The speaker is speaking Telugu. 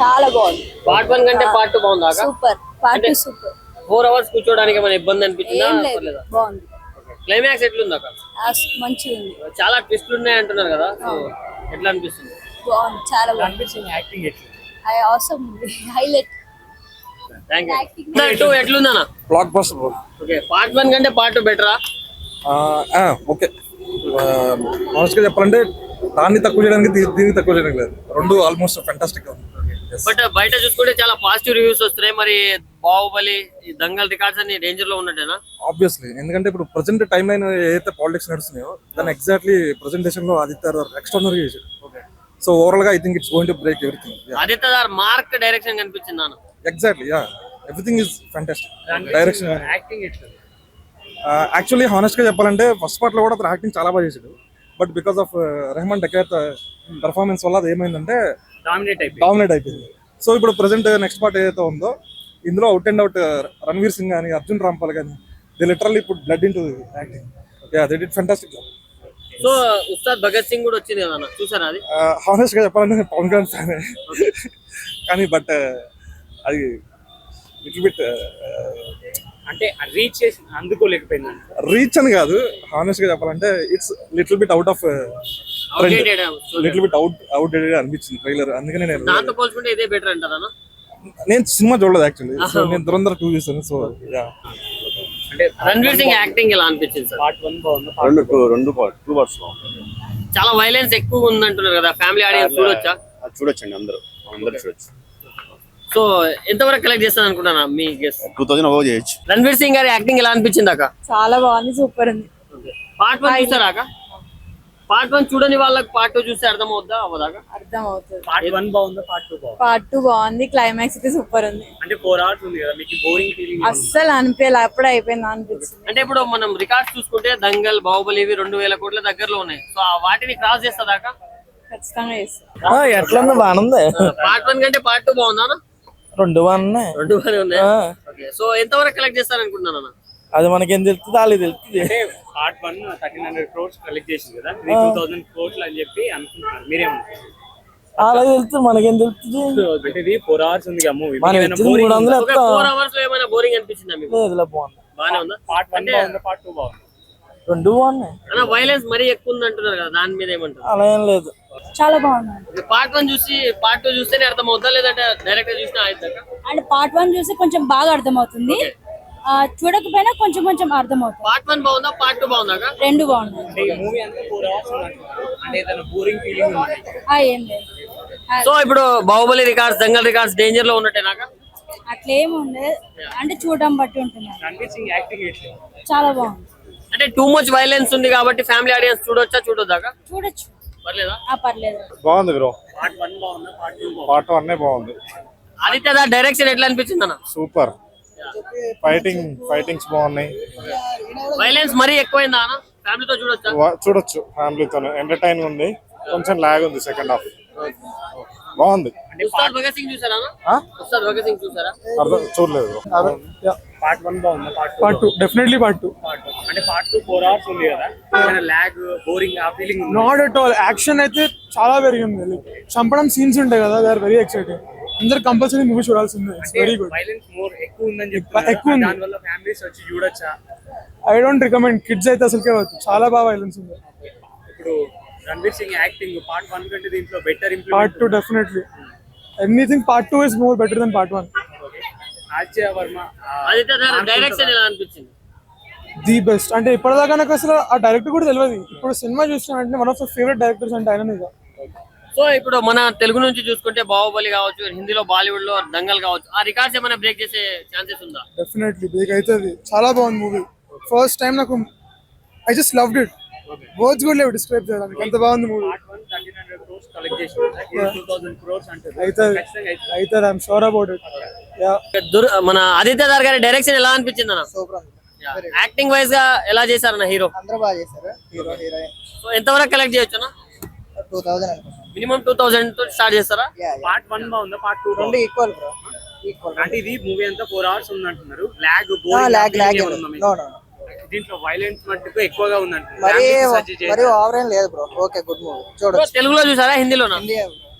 చాలా బాగుంది. పార్ట్ 1 కంటే పార్ట్ 2 బాగుందా? సూపర్. Part 2 super. 4 hours కూర్చోడానికి ఏమైనా ఇబ్బంది అనిపించిందా? బాగుంది. క్లైమాక్స్ ఎట్లుంది అక్క? మంచిగా ఉంది. చాలా ట్విస్ట్లు ఉన్నాయి అంటున్నారు కదా, సో ఎట్లా అనిపిస్తుంది? బాగుంది, చాలా బాగుంది. అనిపించింది యాక్టింగ్ ఎట్లా? ఆసమ్ ఉంది, హైలైట్. థాంక్యూ. ఎట్లుందన్న? Blockbuster bro. Okay, part 1 కంటే పార్ట్ 2 బెటరా? ఓకే, గా చెప్పాలంటే దాన్ని తక్కువ చేయడానికి దీన్ని తక్కువ చేయడానికి లేదు, రెండు ఆల్మోస్ట్ ఫెంటాస్టిక్ గా ఉంది. బట్ బయట చూసుకుంటే చాలా పాజిటివ్ రివ్యూస్ వస్తున్నాయి. మరి బాహుబలి, ఈ దంగల్ రికార్డ్స్ అన్ని డేంజర్ లో ఉన్నట్టేనా? ఆబ్వియస్లీ, ఎందుకంటే ఇప్పుడు ప్రెసెంట్ టైం లైన్ ఏదైతే పాలిటిక్స్ నడుస్తున్నాయో దాన్ని ఎగ్జాక్ట్లీ ప్రెసెంటేషన్ లో ఆదిత్య ఎక్స్ట్రానరీ చేశాడు. సో ఓవరాల్ గా I think it's going to break everything. Aditya mark direction కనిపించింది నాకు. Exactly, everything is fantastic. Direction, acting actually honest గా చెప్పాలంటే ఫస్ట్ పార్ట్ లో కూడా అతను యాక్టింగ్ చాలా బాగా చేశాడు. But because of Rehman Dakait performance వల్ల అది ఏమైందంటే డామినేట్ అయిపోయింది. సో ఇప్పుడు ప్రెసెంట్ నెక్స్ట్ పార్ట్ ఏదైతే ఉందో ఇందులో out and out Ranveer Singh కానీ అర్జున్ రాంపాల్ కానీ they literally put blood into acting. They did fantastic job. So Ustaad Bhagat Singh కూడా వచ్చింది కదా, చూసారా అది? హానెస్ట్ గా చెప్పాలంటే పవన్ కళ్యాణ్ ఫ్యానే కానీ బట్ అది లిటిల్ బిట్ అంటే రీచ్ చేసి అందుకోలేకపోయింది. రీచ్ అని కాదు, హానెస్ట్ గా చెప్పాలంటే it's little bit out of little bit outdated అనిపించింది ట్రైలర్. అందుకనే నేను దాంతో పోల్చుకుంటే ఇదే బెటర్ అంటారా? నేను సినిమా చూడలేదు యాక్చువల్లీ, నేను దురంధర్ 2 చూసాను. సో అంటే రణ్వీర్ సింగ్ యాక్టింగ్ ఎలా అనిపించింది సార్? పార్ట్ 1 బాగుంది, రెండు పార్ట్స్ బాగుంది. చాలా వైలెన్స్ ఎక్కువ ఉంది అంటున్నారు కదా, ఫ్యామిలీ ఆడియన్స్ చూడొచ్చా? చూడొచ్చండి, అందరూ చూడొచ్చు. సో ఎంతవరకు కలెక్ట్ చేస్తాను అనుకుంటున్నా మీ గెస్? 2000 అబౌవ్ చేయొచ్చు. రణ్వీర్ సింగ్ గారి యాక్టింగ్ ఎలా అనిపించింది అక్క? చాలా బాగుంది, సూపర్ ఉంది. పార్ట్ 1 చూసారా అక్క? పార్ట్ 1 చూడని వాళ్ళకి పార్ట్ 2 చూస్తే అర్థం అవుద్దా అవ్వదాకా? అర్థం అవుతుంది. పార్ట్ 1 బాగుందా, పార్ట్ 2 బాగుందా? పార్ట్ 2 బాగుంది, క్లైమాక్స్ అయితే సూపర్ ఉంది. అంటే 4 hours ఉంది కదా, మీకు బోరింగ్ ఫీలింగ్ అస్సలు అనిపించలే, అప్పుడే అయిపోయింది అనిపించింది. అంటే ఇప్పుడు మనం రికార్డ్స్ చూసుకుంటే దంగల్, బాహుబలి ఇవి 2000 కోట్ల దగ్గరలో ఉన్నాయి. సో వాటిని క్రాస్ చేస్తుందాకా? ఖచ్చితంగా చేస్తా. ఎట్లా ఉంది? బాగుంది. పార్ట్ 1 కంటే పార్ట్ 2 బాగుందా? రెండు బాగున్నాయి. సో ఎంతవరకు కలెక్ట్ చేస్తారు అనుకుంటున్నాను? అది మనకేం తెలుస్తుంది, వాళ్ళకి తెలుస్తుంది. పార్ట్ 1 1300 crores కలెక్ట్ చేసింది కదా, 3000 crores అని చెప్పి అనుకుంటున్నారు, మీరేమనుకుంటున్నారు? అలాగే తెలుస్తుంది, మనకేం తెలుస్తుంది. అంటే ఇది 4 hours ఉంది కదా మూవీ, 4 hours లో ఏమైనా బోరింగ్ అనిపించిందా మీకు? బాగుంది, బానే ఉందా? పార్ట్ 1 బాగుందా, పార్ట్ 2 బాగుందా? రెండు బాగున్నాయి. అలా వైలెన్స్ మరీ ఎక్కువ ఉంది అంటున్నారు కదా, దాని మీద ఏమంటారు? అలా ఏం లేదు, చాలా బాగుంది. పార్ట్ 1 చూసి పార్ట్ 2 చూస్తేనే అర్థం అవుతా, లేదంటే డైరెక్ట్ చూసినా అవుతుందా? అండ్ పార్ట్ 1 చూసి కొంచెం బాగా అర్థమవుతుంది, చూడకపోయినా కొంచెం కొంచెం అర్థమవుతుంది. పార్ట్ 1 బాగుందా, పార్ట్ 2 బాగుందా? రెండు బాగున్నాయి. అంటే ఈ మూవీ అంతా 4 hours ఉందంటున్నారు, అంటే ఏదైనా బోరింగ్ ఫీలింగ్ ఉంది? ఏం లేదు. సో ఇప్పుడు Baahubali records, Dangal records danger లో ఉన్నట్టేనాక? అట్లేం ఉండదు, అంటే చూడడం బట్టి ఉంటుంది. రణ్వీర్ సింగ్ యాక్టింగ్ ఎట్లా? చాలా బాగుంది. అంటే టూ మచ్ వైలెన్స్ ఉంది కాబట్టి ఫ్యామిలీ ఆడియన్స్ చూడొచ్చా, చూడొద్దాకా? చూడొచ్చు, పర్లేదా? పర్లేదు. బాగుంది బ్రో. పార్ట్ 1 బాగుందా, పార్ట్ 2 బాగుందా? పార్ట్ 1 బాగుంది. ఆదిత్య డైరెక్షన్ ఎట్లా అనిపించింది అన్న? సూపర్. ఫైటింగ్స్ బాగున్నాయి. వైలెన్స్ మరీ ఎక్కువైందా అన్న? ఫ్యామిలీతో చూడొచ్చా? చూడొచ్చు, ఫ్యామిలీతో ఎంటర్టైన్ ఉంది. కొంచెం లాగ్ ఉంది సెకండ్ హాఫ్. బాగుంది. ఉస్తాద్ భగత్ సింగ్ చూసారా? ఉస్తాద్ భగత్ సింగ్ చూసారా? చూడలేదు. పార్ట్ 1 బాగుందా, పార్ట్ 2 డెఫినెట్లీ పార్ట్ 2. అంటే పార్ట్ 2 4 hours ఉంది కదా, ఏమైనా లాగ్, బోరింగ్ ఆ ఫీలింగ్ ఉంది? Not at all. యాక్షన్ అయితే చాలా పెరిగింది, చంపడం సీన్స్ ఉంటాయి కదా, దే ఆర్ వెరీ ఎక్సైటింగ్. అందరు కంపల్సరీ మూవీ చూడాల్సిందే. It's very good. Violence more ఎక్కువ ఉందని చెప్తున్నారు, ఎక్కువ ఉంది. దాని వల్ల ఫ్యామిలీస్ వచ్చి చూడొచ్చా? ఐ డోంట్ రికమెండ్, కిడ్స్ అయితే అసలుకే వచ్చు, చాలా బాగా వైలెన్స్ ఉంది. ఇప్పుడు రణ్వీర్ సింగ్ యాక్టింగ్ పార్ట్ 1 కంటే దీంట్లో better improvement. Part 2 definitely. Anything part 2 is more better than part 1. Aditya Varma Aditya direction ఎలా అనిపించింది? The best. అంటే ఇప్పటిదాకా నాకు అసలు ఆ డైరెక్టర్ కూడా తెలియదు, ఇప్పుడు సినిమా చూసిన వెంటనే one of the favourite directors అంటే ఆయన. సో ఇప్పుడు మన తెలుగు నుంచి చూసుకుంటే బాహుబలి కావచ్చు, హిందీలో బాలీవుడ్ లో దంగల్ కావచ్చు, ఆ రికార్డ్స్ ఏమైనా బ్రేక్ చేసే ఛాన్సెస్ ఉందా? డెఫినెట్లీ బ్రేక్ అవుతుంది. చాలా బాగుంది మూవీ. ఫస్ట్ టైం నాకు I just loved it. Words కూడా లేవు డిస్క్రైబ్ చేయడానికి, ఎంత బాగుంది మూవీ. పార్ట్ 1 1300 crores కలెక్ట్ చేసింది, 2000 crores అంటే అయితే ఐఎమ్ షూర్ అబౌట్ ఇట్. మన ఆదిత్య గారి డైరెక్షన్ ఎలా అనిపించింది అన్న? సూపర్. యాక్టింగ్ వైజ్ గా ఎలా చేశారన్న? హీరో అందరూ బాగా చేశారు, హీరో హీరోయిన్. సో ఎంతవరకు కలెక్ట్ చేయొచ్చు అన్న? 2000 అనుకుంటా. మినిమం 2000 తో స్టార్ట్ చేస్తారా? పార్ట్ 1 బాగుందా, పార్ట్ 2 రెండు ఈక్వల్ బ్రో, ఈక్వల్. అంటే ఇది మూవీ అంతా 4 hours ఉందంటున్నారు, లాగ్ లాగ్ నో నో. దీంట్లో వైలెన్స్ మట్టుకు ఎక్కువగా ఉందంటున్నారు, మరి ఓవర్ ఏం లేదు బ్రో. Okay, good movie. చూడొచ్చు. తెలుగులో చూసారా, హిందీలోనా?